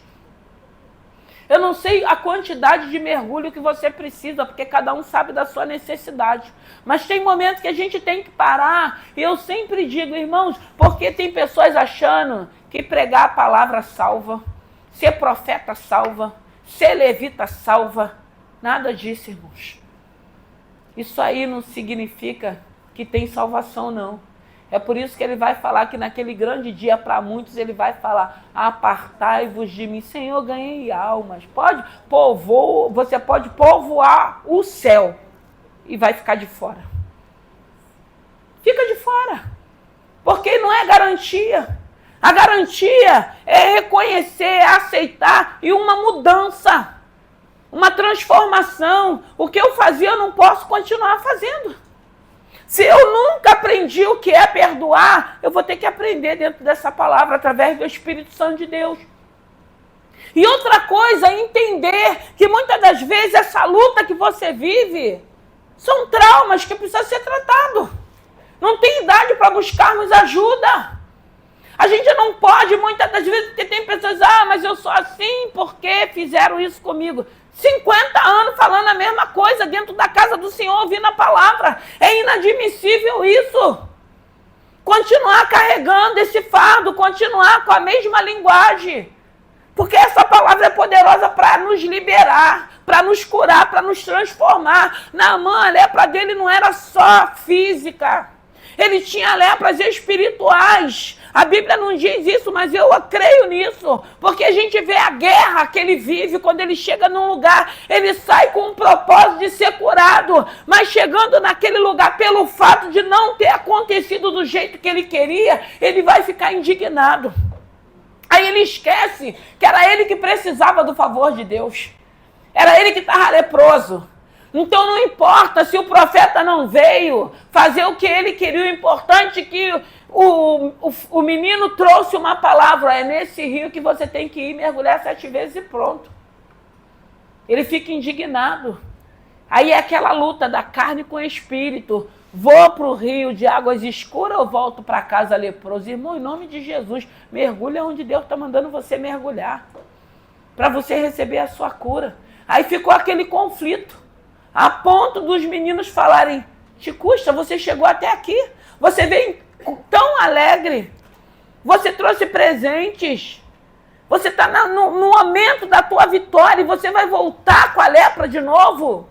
Eu não sei a quantidade de mergulho que você precisa, porque cada um sabe da sua necessidade. Mas tem momentos que a gente tem que parar. E eu sempre digo, irmãos, porque tem pessoas achando que pregar a palavra salva, ser profeta salva, ser levita salva. Nada disso, irmãos. Isso aí não significa que tem salvação, não. É por isso que ele vai falar que naquele grande dia, para muitos, ele vai falar, apartai-vos de mim. Senhor, ganhei almas. Você pode povoar o céu e vai ficar de fora. Fica de fora. Porque não é garantia. A garantia é reconhecer, é aceitar e uma mudança. Uma transformação. O que eu fazia, eu não posso continuar fazendo. Se eu nunca aprendi o que é perdoar, eu vou ter que aprender dentro dessa palavra, através do Espírito Santo de Deus. E outra coisa, entender que muitas das vezes essa luta que você vive são traumas que precisam ser tratados. Não tem idade para buscarmos ajuda. A gente não pode, muitas das vezes, porque tem pessoas, mas eu sou assim porque fizeram isso comigo. 50 anos falando a mesma coisa dentro da casa do Senhor, ouvindo a palavra. É inadmissível isso. Continuar carregando esse fardo, continuar com a mesma linguagem. Porque essa palavra é poderosa para nos liberar, para nos curar, para nos transformar. Naamã, a lepra dele não era só física. Ele tinha lepras espirituais. A Bíblia não diz isso, mas eu creio nisso. Porque a gente vê a guerra que ele vive quando ele chega num lugar. Ele sai com o propósito de ser curado. Mas chegando naquele lugar, pelo fato de não ter acontecido do jeito que ele queria, ele vai ficar indignado. Aí ele esquece que era ele que precisava do favor de Deus. Era ele que estava leproso. Então não importa se o profeta não veio fazer o que ele queria, o importante é que o menino trouxe uma palavra, é nesse rio que você tem que ir mergulhar 7 vezes e pronto. Ele fica indignado. Aí é aquela luta da carne com o espírito. Vou para o rio de águas escuras ou volto para casa leproso? Irmão, em nome de Jesus, mergulha onde Deus está mandando você mergulhar, para você receber a sua cura. Aí ficou aquele conflito, a ponto dos meninos falarem, te custa, você chegou até aqui, você veio tão alegre, você trouxe presentes, você está no momento da tua vitória e você vai voltar com a lepra de novo?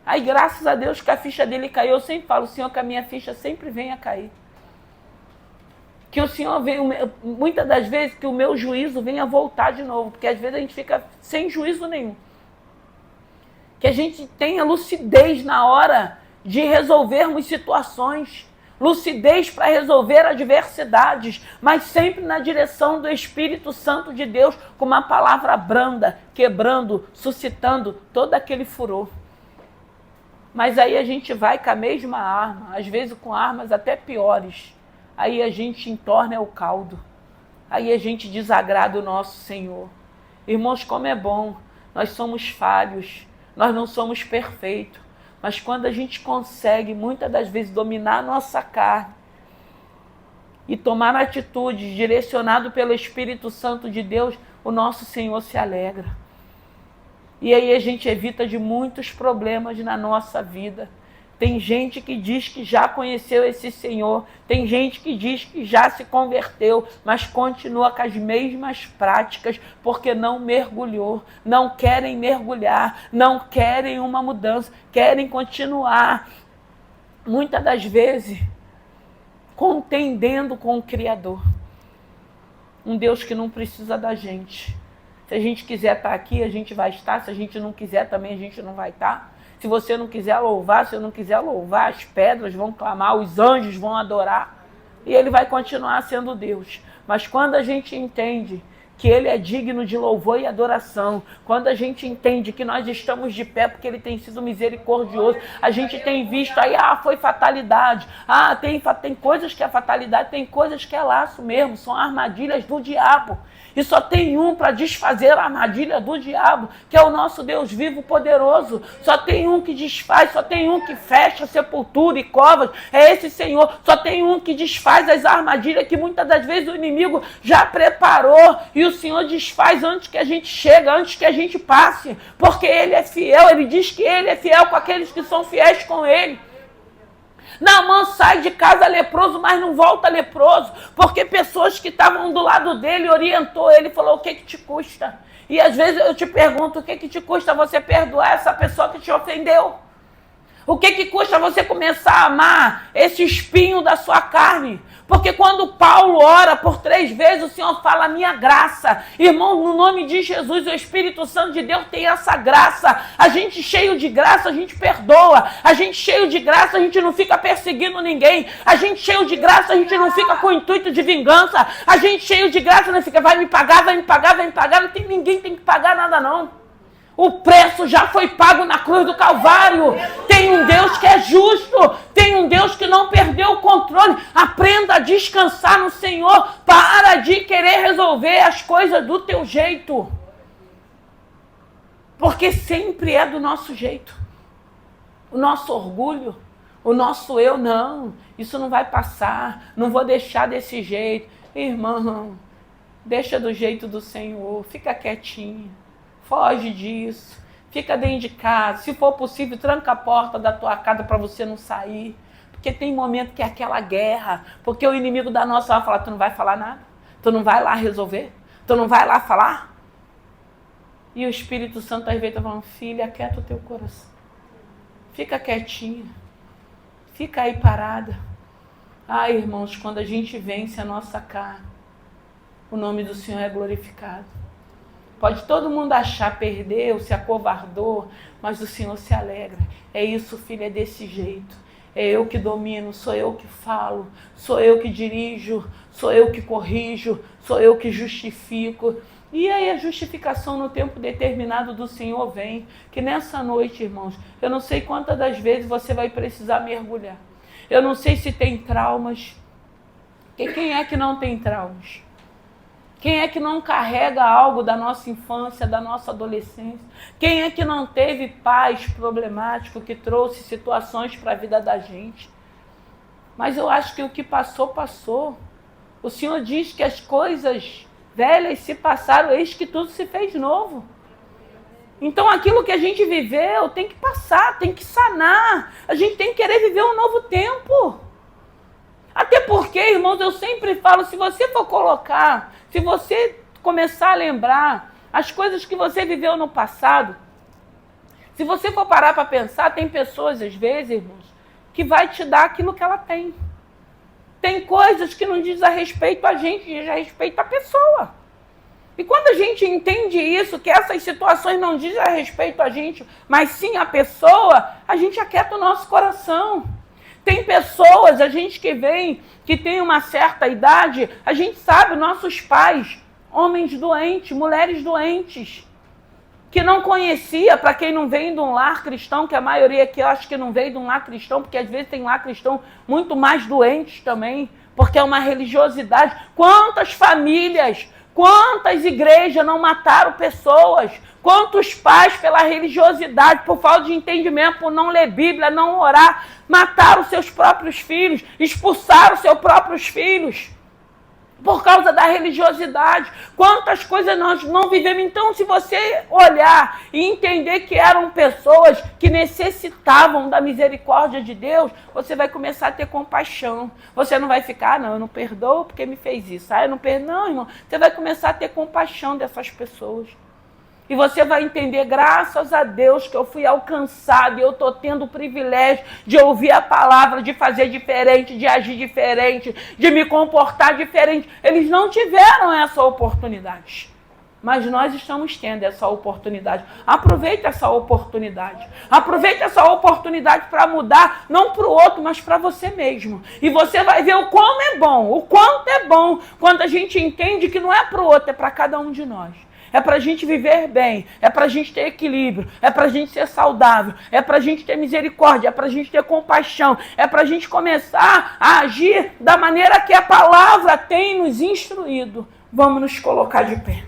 Aí, graças a Deus que a ficha dele caiu. Eu sempre falo, Senhor, que a minha ficha sempre venha a cair. Que o Senhor venha, muitas das vezes, que o meu juízo venha voltar de novo. Porque às vezes a gente fica sem juízo nenhum. Que a gente tenha lucidez na hora de resolvermos situações. Lucidez para resolver adversidades. Mas sempre na direção do Espírito Santo de Deus. Com uma palavra branda, quebrando, suscitando todo aquele furor. Mas aí a gente vai com a mesma arma, às vezes com armas até piores. Aí a gente entorna o caldo. Aí a gente desagrada o nosso Senhor. Irmãos, como é bom, nós somos falhos, nós não somos perfeitos. Mas quando a gente consegue, muitas das vezes, dominar a nossa carne e tomar atitudes direcionado pelo Espírito Santo de Deus, o nosso Senhor se alegra. E aí a gente evita de muitos problemas na nossa vida. Tem gente que diz que já conheceu esse Senhor, tem gente que diz que já se converteu, mas continua com as mesmas práticas, porque não mergulhou, não querem mergulhar, não querem uma mudança, querem continuar, muitas das vezes, contendendo com o Criador. Um Deus que não precisa da gente. Se a gente quiser estar aqui, a gente vai estar. Se a gente não quiser, também a gente não vai estar. Se você não quiser louvar, se eu não quiser louvar, as pedras vão clamar, os anjos vão adorar. E ele vai continuar sendo Deus. Mas quando a gente entende que ele é digno de louvor e adoração, quando a gente entende que nós estamos de pé porque ele tem sido misericordioso, a gente tem visto aí, foi fatalidade, tem coisas que é fatalidade, tem coisas que é laço mesmo, são armadilhas do diabo. E só tem um para desfazer a armadilha do diabo, que é o nosso Deus vivo poderoso. Só tem um que desfaz, só tem um que fecha sepultura e covas, é esse Senhor. Só tem um que desfaz as armadilhas que muitas das vezes o inimigo já preparou, e o Senhor desfaz antes que a gente chegue, antes que a gente passe, porque ele é fiel, ele diz que ele é fiel com aqueles que são fiéis com ele. Naamã sai de casa leproso, mas não volta leproso, porque pessoas que estavam do lado dele orientou ele, falou, o que te custa? E às vezes eu te pergunto, o que te custa você perdoar essa pessoa que te ofendeu? O que custa você começar a amar esse espinho da sua carne? Porque quando Paulo ora por 3 vezes, o Senhor fala, minha graça. Irmão, no nome de Jesus, o Espírito Santo de Deus tem essa graça. A gente cheio de graça, a gente perdoa. A gente cheio de graça, a gente não fica perseguindo ninguém. A gente cheio de graça, a gente não fica com o intuito de vingança. A gente cheio de graça, não fica, vai me pagar, vai me pagar, vai me pagar. Ninguém tem que pagar nada não. O preço já foi pago na cruz do Calvário. Tem um Deus que é justo. Tem um Deus que não perdeu o controle. Aprenda a descansar no Senhor. Para de querer resolver as coisas do teu jeito. Porque sempre é do nosso jeito. O nosso orgulho, o nosso eu, não. Isso não vai passar. Não vou deixar desse jeito. Irmão, deixa do jeito do Senhor. Fica quietinho. Foge disso, fica dentro de casa, se for possível, tranca a porta da tua casa para você não sair, porque tem momento que é aquela guerra, porque o inimigo da nossa vai falar, tu não vai falar nada, tu não vai lá resolver, tu não vai lá falar, e o Espírito Santo às vezes está falando, filha, aquieta o teu coração, fica quietinha, fica aí parada. Irmãos, quando a gente vence a nossa carne, o nome do Senhor é glorificado. Pode todo mundo achar, perdeu, se acovardou, mas o Senhor se alegra. É isso, filho, é desse jeito. É eu que domino, sou eu que falo, sou eu que dirijo, sou eu que corrijo, sou eu que justifico. E aí a justificação no tempo determinado do Senhor vem. Que nessa noite, irmãos, eu não sei quantas das vezes você vai precisar mergulhar. Eu não sei se tem traumas. Quem é que não tem traumas? Quem é que não carrega algo da nossa infância, da nossa adolescência? Quem é que não teve pais problemáticos que trouxe situações para a vida da gente? Mas eu acho que o que passou, passou. O Senhor diz que as coisas velhas se passaram, eis que tudo se fez novo. Então aquilo que a gente viveu tem que passar, tem que sanar. A gente tem que querer viver um novo tempo. Até porque, irmãos, eu sempre falo, se você for colocar, se você começar a lembrar as coisas que você viveu no passado, se você for parar para pensar, tem pessoas, às vezes, irmãos, que vai te dar aquilo que ela tem. Tem coisas que não diz a respeito a gente, diz a respeito à pessoa. E quando a gente entende isso, que essas situações não dizem a respeito a gente, mas sim a pessoa, a gente aquieta o nosso coração. Tem pessoas, a gente que vem, que tem uma certa idade, a gente sabe, nossos pais, homens doentes, mulheres doentes, que não conhecia, para quem não vem de um lar cristão, que a maioria aqui eu acho que não veio de um lar cristão, porque às vezes tem lar cristão muito mais doentes também, porque é uma religiosidade. Quantas famílias, quantas igrejas não mataram pessoas? Quantos pais, pela religiosidade, por falta de entendimento, por não ler Bíblia, não orar, mataram seus próprios filhos, expulsaram seus próprios filhos, por causa da religiosidade. Quantas coisas nós não vivemos. Então, se você olhar e entender que eram pessoas que necessitavam da misericórdia de Deus, você vai começar a ter compaixão. Você não vai ficar, não, eu não perdoo porque me fez isso. Eu não perdoo, não, irmão. Você vai começar a ter compaixão dessas pessoas. E você vai entender, graças a Deus, que eu fui alcançado e eu estou tendo o privilégio de ouvir a palavra, de fazer diferente, de agir diferente, de me comportar diferente. Eles não tiveram essa oportunidade, mas nós estamos tendo essa oportunidade. Aproveite essa oportunidade. Aproveite essa oportunidade para mudar, não para o outro, mas para você mesmo. E você vai ver o como é bom, o quanto é bom, quando a gente entende que não é para o outro, é para cada um de nós. É para a gente viver bem, é para a gente ter equilíbrio, é para a gente ser saudável, é para a gente ter misericórdia, é para a gente ter compaixão, é para a gente começar a agir da maneira que a palavra tem nos instruído. Vamos nos colocar de pé.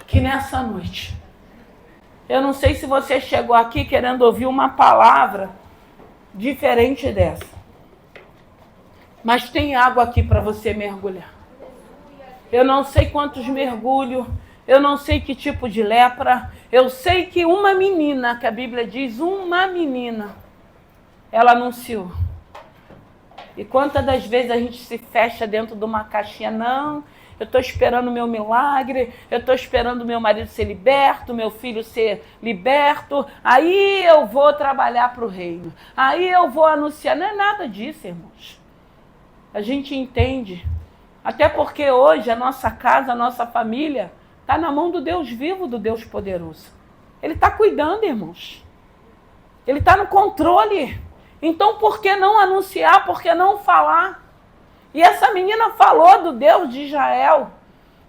Que nessa noite, eu não sei se você chegou aqui querendo ouvir uma palavra diferente dessa, mas tem água aqui para você mergulhar. Eu não sei quantos mergulhos, eu não sei que tipo de lepra, eu sei que uma menina, que a Bíblia diz, uma menina, ela anunciou. E quantas das vezes a gente se fecha dentro de uma caixinha, não, eu estou esperando o meu milagre, eu estou esperando o meu marido ser liberto, meu filho ser liberto, aí eu vou trabalhar para o reino, aí eu vou anunciar. Não é nada disso, irmãos. A gente entende. Até porque hoje a nossa casa, a nossa família, está na mão do Deus vivo, do Deus poderoso. Ele está cuidando, irmãos. Ele está no controle. Então, por que não anunciar? Por que não falar? E essa menina falou do Deus de Israel.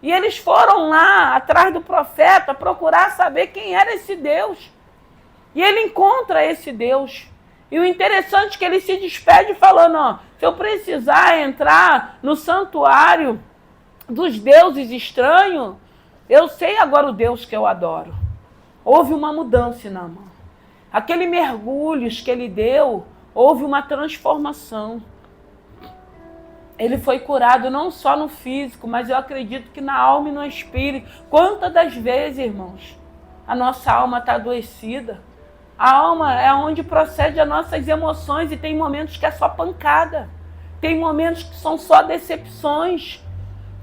E eles foram lá, atrás do profeta, procurar saber quem era esse Deus. E ele encontra esse Deus. E o interessante é que ele se despede falando, ó, se eu precisar entrar no santuário dos deuses estranhos, eu sei agora o Deus que eu adoro. Houve uma mudança na mão. Aquele mergulhos que ele deu, houve uma transformação. Ele foi curado não só no físico, mas eu acredito que na alma e no espírito. Quantas das vezes, irmãos, a nossa alma está adoecida? A alma é onde procede as nossas emoções e tem momentos que é só pancada. Tem momentos que são só decepções.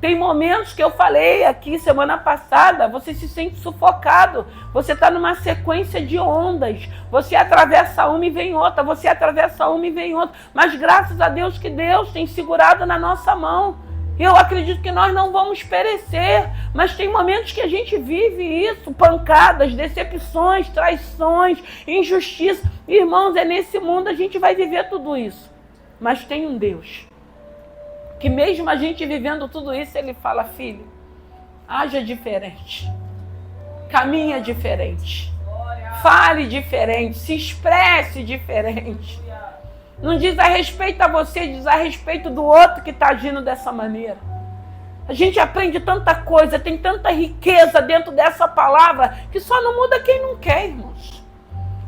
Tem momentos que eu falei aqui semana passada, você se sente sufocado. Você está numa sequência de ondas. Você atravessa uma e vem outra. Você atravessa uma e vem outra. Mas graças a Deus que Deus tem segurado na nossa mão. Eu acredito que nós não vamos perecer, mas tem momentos que a gente vive isso, pancadas, decepções, traições, injustiça. Irmãos, é nesse mundo a gente vai viver tudo isso. Mas tem um Deus, que mesmo a gente vivendo tudo isso, Ele fala, filho, haja diferente, caminha diferente, fale diferente, se expresse diferente. Não diz a respeito a você, diz a respeito do outro que está agindo dessa maneira. A gente aprende tanta coisa, tem tanta riqueza dentro dessa palavra, que só não muda quem não quer, irmãos.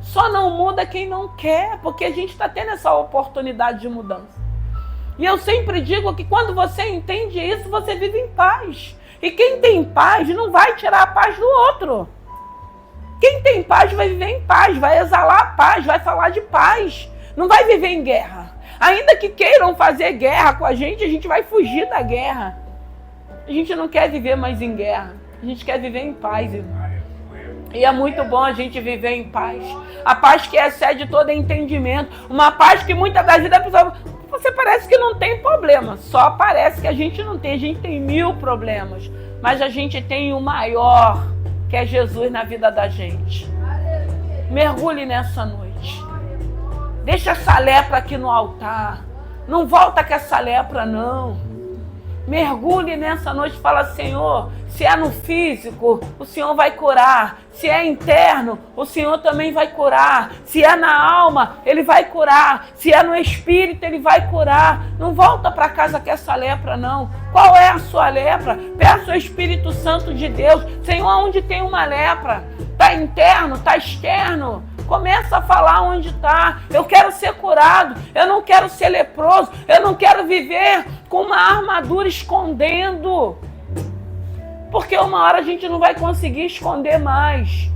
Só não muda quem não quer, porque a gente está tendo essa oportunidade de mudança. E eu sempre digo que quando você entende isso, você vive em paz. E quem tem paz não vai tirar a paz do outro. Quem tem paz vai viver em paz, vai exalar a paz, vai falar de paz. Não vai viver em guerra. Ainda que queiram fazer guerra com a gente vai fugir da guerra. A gente não quer viver mais em guerra. A gente quer viver em paz, irmão. E é muito bom a gente viver em paz. A paz que excede todo entendimento. Uma paz que muitas das vezes a pessoa... Você parece que não tem problema. Só parece que a gente não tem. A gente tem 1000 problemas. Mas a gente tem o maior, que é Jesus na vida da gente. Mergulhe nessa noite. Deixa essa lepra aqui no altar. Não volta com essa lepra, não. Mergulhe nessa noite e fala: Senhor, se é no físico, o Senhor vai curar. Se é interno, o Senhor também vai curar. Se é na alma, Ele vai curar. Se é no espírito, Ele vai curar. Não volta para casa com essa lepra, não. Qual é a sua lepra? Peça o Espírito Santo de Deus. Senhor, onde tem uma lepra? Está interno? Está externo? Começa a falar onde está. Eu quero ser curado. Eu não quero ser leproso. Eu não quero viver com uma armadura escondendo. Porque uma hora a gente não vai conseguir esconder mais.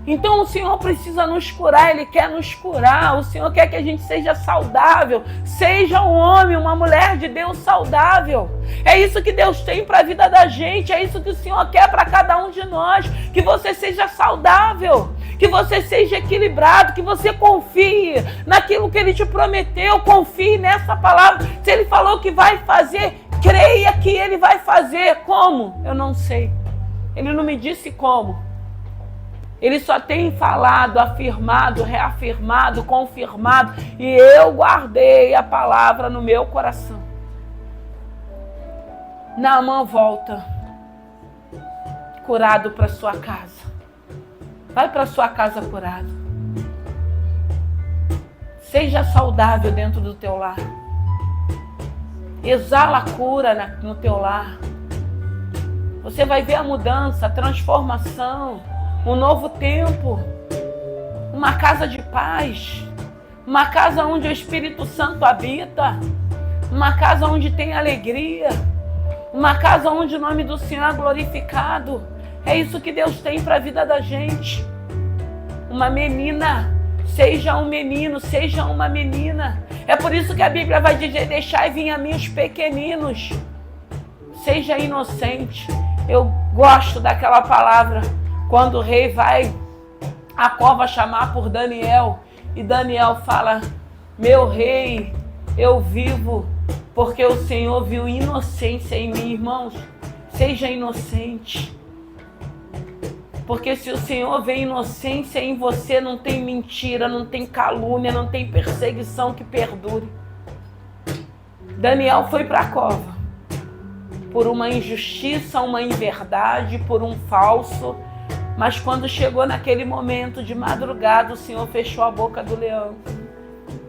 Então o Senhor precisa nos curar. Ele quer nos curar. O Senhor quer que a gente seja saudável. Seja um homem, uma mulher de Deus saudável. É isso que Deus tem para a vida da gente. É isso que o Senhor quer para cada um de nós. Que você seja saudável. Que você seja equilibrado. Que você confie naquilo que Ele te prometeu. Confie nessa palavra. Se Ele falou que vai fazer, creia que Ele vai fazer. Como? Eu não sei. Ele não me disse como. Ele só tem falado, afirmado, reafirmado, confirmado. E eu guardei a palavra no meu coração. Naamã volta curado para sua casa. Vai para sua casa curado. Seja saudável dentro do teu lar. Exala a cura no teu lar. Você vai ver a mudança, a transformação. Um novo tempo, uma casa de paz, uma casa onde o Espírito Santo habita, uma casa onde tem alegria, uma casa onde o nome do Senhor é glorificado. É isso que Deus tem para a vida da gente. Uma menina, seja um menino, seja uma menina. É por isso que a Bíblia vai dizer: deixai vir a mim os pequeninos. Seja inocente. Eu gosto daquela palavra. Quando o rei vai à cova chamar por Daniel, e Daniel fala: meu rei, eu vivo porque o Senhor viu inocência em mim. Irmãos, seja inocente. Porque se o Senhor vê inocência em você, não tem mentira, não tem calúnia, não tem perseguição que perdure. Daniel foi para a cova por uma injustiça, uma inverdade, por um falso. Mas quando chegou naquele momento de madrugada, o Senhor fechou a boca do leão.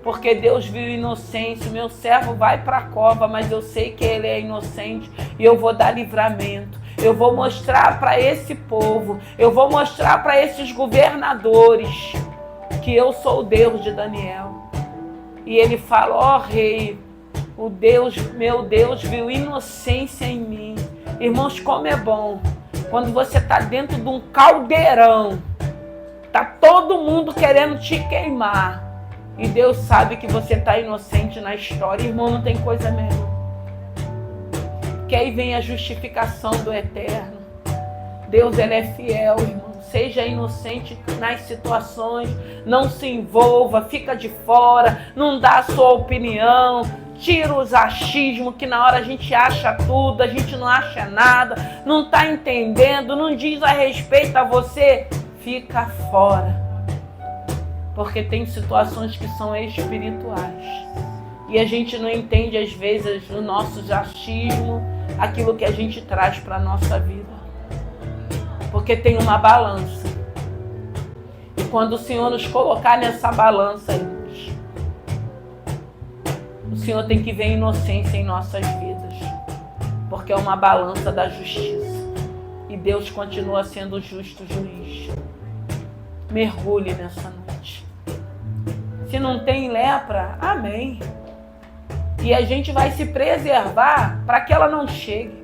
Porque Deus viu inocência. Meu servo vai para a cova, mas eu sei que ele é inocente. E eu vou dar livramento. Eu vou mostrar para esse povo. Eu vou mostrar para esses governadores que eu sou o Deus de Daniel. E ele fala: ó rei, meu Deus viu inocência em mim. Irmãos, como é bom quando você está dentro de um caldeirão, está todo mundo querendo te queimar, e Deus sabe que você está inocente na história. Irmão, não tem coisa melhor. Que aí vem a justificação do eterno. Deus, Ele é fiel, irmão. Seja inocente nas situações, não se envolva, fica de fora, não dá a sua opinião. Tira os achismos, que na hora a gente acha tudo, a gente não acha nada, não está entendendo, não diz a respeito a você. Fica fora. Porque tem situações que são espirituais. E a gente não entende, às vezes, o nosso achismo, aquilo que a gente traz para a nossa vida. Porque tem uma balança. E quando o Senhor nos colocar nessa balança, o Senhor tem que ver inocência em nossas vidas. porque é uma balança da justiça. E Deus continua sendo o justo juiz. Mergulhe nessa noite. Se não tem lepra, amém. E a gente vai se preservar para que ela não chegue.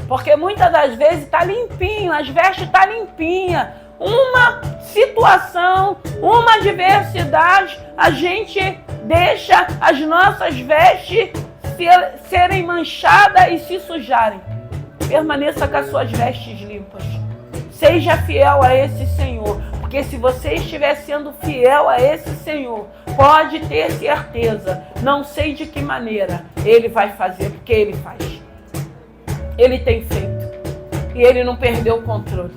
Porque muitas das vezes está limpinho, as vestes estão limpinhas. Uma situação, uma adversidade, a gente deixa as nossas vestes serem manchadas e se sujarem. Permaneça com as suas vestes limpas. Seja fiel a esse Senhor. Porque se você estiver sendo fiel a esse Senhor, pode ter certeza, não sei de que maneira Ele vai fazer, porque Ele faz. Ele tem feito. E Ele não perdeu o controle.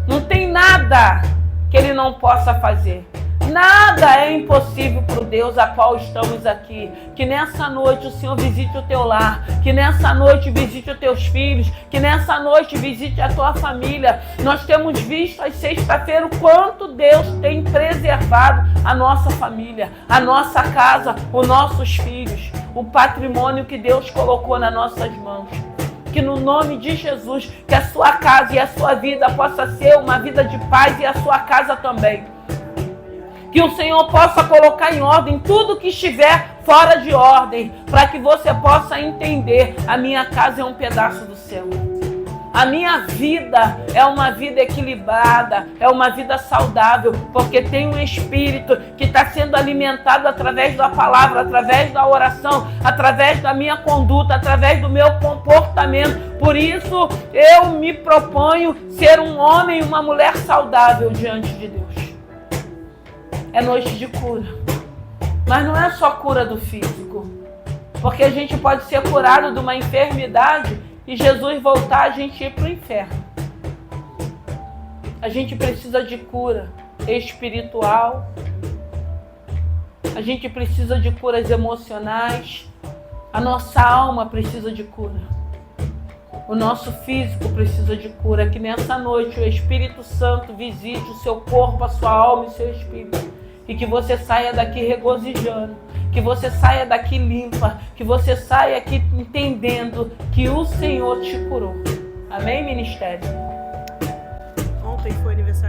Não tem nada que Ele não possa fazer. Nada é impossível para o Deus a qual estamos aqui. Que nessa noite o Senhor visite o teu lar. Que nessa noite visite os teus filhos. Que nessa noite visite a tua família. Nós temos visto às sexta-feira o quanto Deus tem preservado a nossa família, a nossa casa, os nossos filhos, o patrimônio que Deus colocou nas nossas mãos. Que no nome de Jesus, que a sua casa e a sua vida possa ser uma vida de paz e a sua casa também. Que o Senhor possa colocar em ordem tudo que estiver fora de ordem, para que você possa entender, a minha casa é um pedaço do céu. A minha vida é uma vida equilibrada, é uma vida saudável, porque tem um espírito que está sendo alimentado através da palavra, através da oração, através da minha conduta, através do meu comportamento. Por isso, eu me proponho ser um homem e uma mulher saudável diante de Deus. É noite de cura. Mas não é só cura do físico. Porque a gente pode ser curado de uma enfermidade e Jesus voltar a gente ir para o inferno. A gente precisa de cura espiritual. A gente precisa de curas emocionais. A nossa alma precisa de cura. O nosso físico precisa de cura. Que nessa noite o Espírito Santo visite o seu corpo, a sua alma e o seu espírito. E que você saia daqui regozijando, que você saia daqui limpa, que você saia aqui entendendo que o Senhor te curou. Amém, ministério?